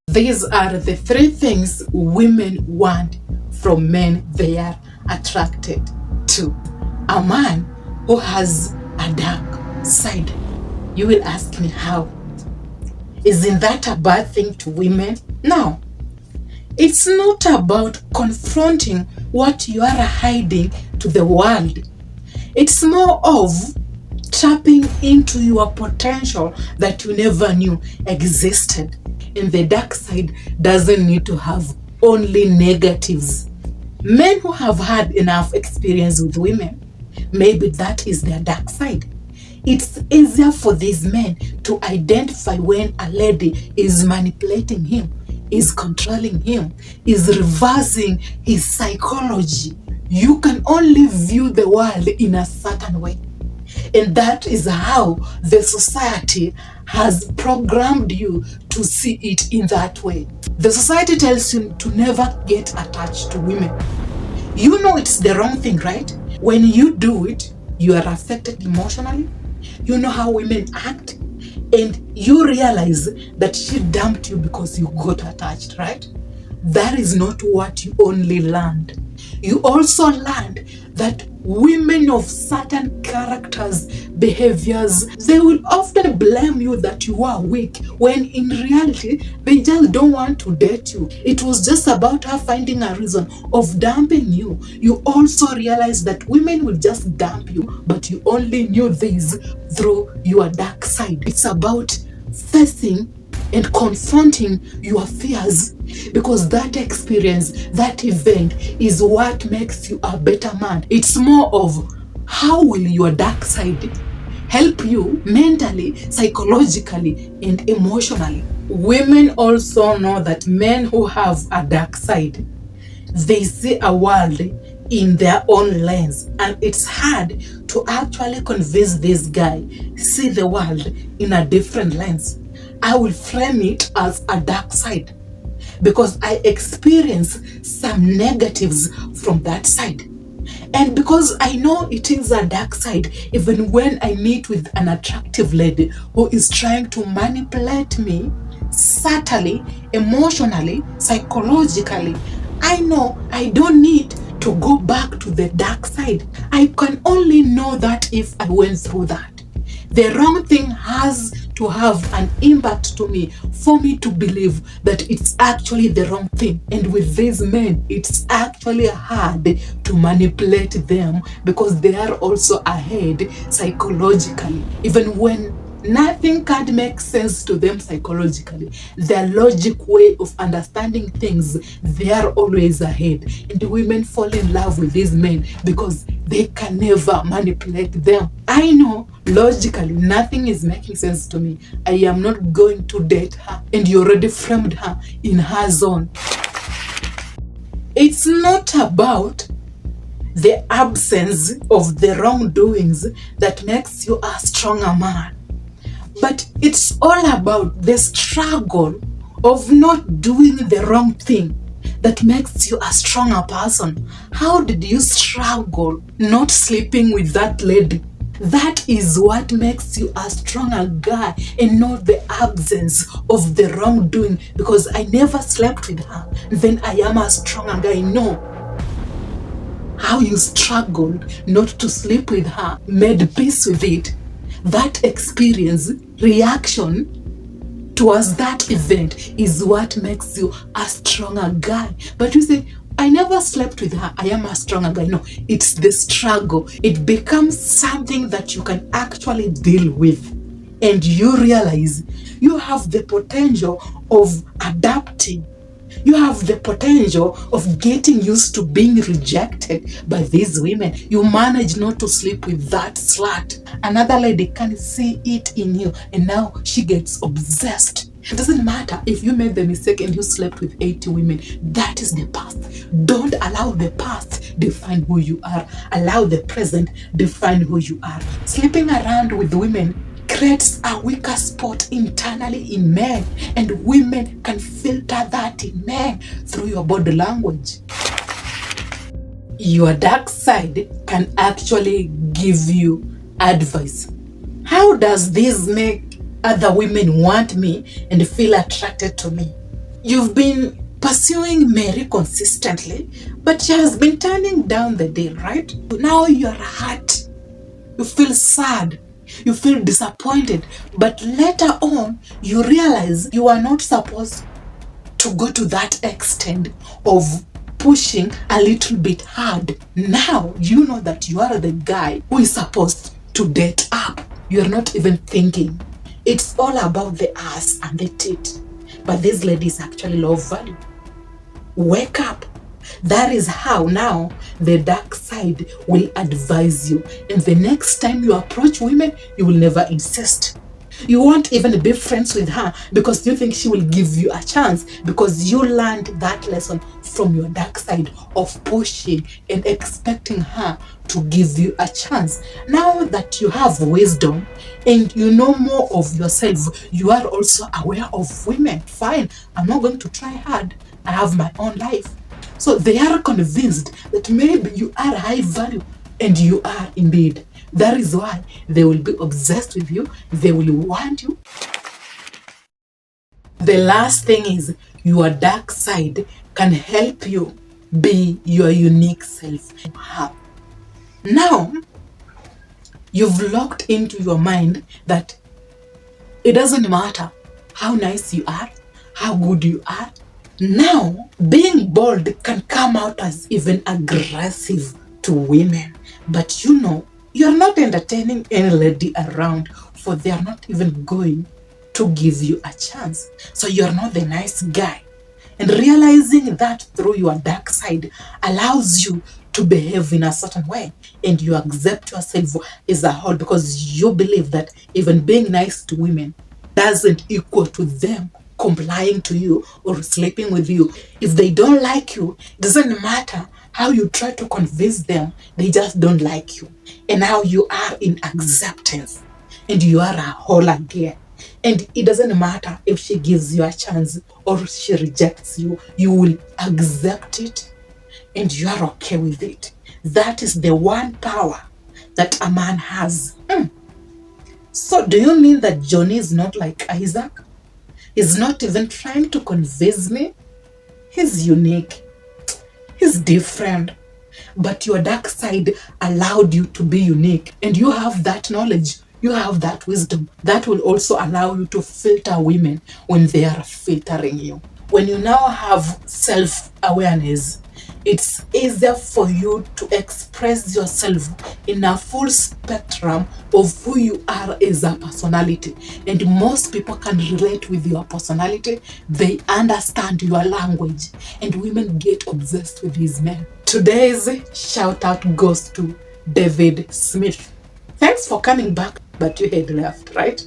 These are the three things women want from men they are attracted to. A man who has a dark side. You will ask me how? Isn't that a bad thing to women? No. It's not about confronting what you are hiding to the world. It's more of tapping into your potential that you never knew existed. And the dark side doesn't need to have only negatives. Men who have had enough experience with women, maybe that is their dark side. It's easier for these men to identify when a lady is manipulating him, is controlling him, is reversing his psychology. You can only view the world in a certain way. And that is how the society has programmed you to see it in that way. The society tells you to never get attached to women. You know it's the wrong thing, right? When you do it, you are affected emotionally. You know how women act, and you realize that she dumped you because you got attached, right? That is not what you only learned. You also learned that women of certain characters, behaviors, they will often blame you that you are weak, when in reality, they just don't want to date you. It was just about her finding a reason of dumping you. You also realize that women will just dump you, but you only knew this through your dark side. It's about facing and confronting your fears, because that experience, that event is what makes you a better man. It's more of how will your dark side help you mentally, psychologically, and emotionally. Women also know that men who have a dark side, they see a world in their own lens, and it's hard to actually convince this guy see the world in a different lens. I will frame it as a dark side because I experience some negatives from that side. And because I know it is a dark side, even when I meet with an attractive lady who is trying to manipulate me subtly, emotionally, psychologically, I know I don't need to go back to the dark side. I can only know that if I went through that. The wrong thing has to have an impact to me for me to believe that it's actually the wrong thing. And with these men, it's actually hard to manipulate them because they are also ahead psychologically. Even when nothing can't make sense to them psychologically, their logic way of understanding things, they are always ahead. And the women fall in love with these men because they can never manipulate them. I know logically nothing is making sense to me. I am not going to date her, and you already framed her in her zone. It's not about the absence of the wrongdoings that makes you a stronger man, but it's all about the struggle of not doing the wrong thing that makes you a stronger person. How did you struggle not sleeping with that lady? That is what makes you a stronger guy, and not the absence of the wrongdoing. Because I never slept with her, then I am a stronger guy. No. How you struggled not to sleep with her, made peace with it. That experience, reaction towards that event is what makes you a stronger guy. But you say, I never slept with her, I am a stronger guy. No, it's the struggle. It becomes something that you can actually deal with. And you realize you have the potential of adapting. You have the potential of getting used to being rejected by these women. You manage not to sleep with that slut. Another lady can see it in you, and now she gets obsessed. It doesn't matter if you made the mistake and you slept with 80 women. That is the past. Don't allow the past define who you are. Allow the present define who you are. Sleeping around with women creates a weaker spot internally in men, and women can filter that in men through your body language. Your dark side can actually give you advice. How does this make other women want me and feel attracted to me? You've been pursuing Mary consistently, but she has been turning down the deal, right? Now you're hurt. You feel sad. You feel disappointed. But later on, you realize you are not supposed to go to that extent of pushing a little bit hard. Now you know that you are the guy who is supposed to date up. You're not even thinking. It's all about the ass and the tit. But these ladies actually love value. Wake up. That is how now the dark side will advise you. And the next time you approach women, you will never insist. You won't even be friends with her because you think she will give you a chance, because you learned that lesson from your dark side of pushing and expecting her to give you a chance. Now that you have wisdom and you know more of yourself, you are also aware of women. Fine, I'm not going to try hard. I have my own life. So they are convinced that maybe you are high value, and you are indeed. That is why they will be obsessed with you. They will want you. The last thing is your dark side can help you be your unique self. Now, you've locked into your mind that it doesn't matter how nice you are, how good you are. Now, being bold can come out as even aggressive to women. But you know, you're not entertaining any lady around, for they are not even going to give you a chance. So you're not the nice guy. And realizing that through your dark side allows you to behave in a certain way, and you accept yourself as a whole, because you believe that even being nice to women doesn't equal to them complying to you or sleeping with you. If they don't like you, it doesn't matter how you try to convince them, they just don't like you. And now you are in acceptance and you are a whole again. And it doesn't matter if she gives you a chance or she rejects you, you will accept it and you are okay with it. That is the one power that a man has. So do you mean that Johnny is not like Isaac? He's not even trying to convince me? He's unique. He's different. But your dark side allowed you to be unique. And you have that knowledge. You have that wisdom. That will also allow you to filter women when they are filtering you. When you now have self-awareness, it's easier for you to express yourself in a full spectrum of who you are as a personality. And most people can relate with your personality. They understand your language. And women get obsessed with these men. Today's shout out goes to David Smith. Thanks for coming back, but you had left, right?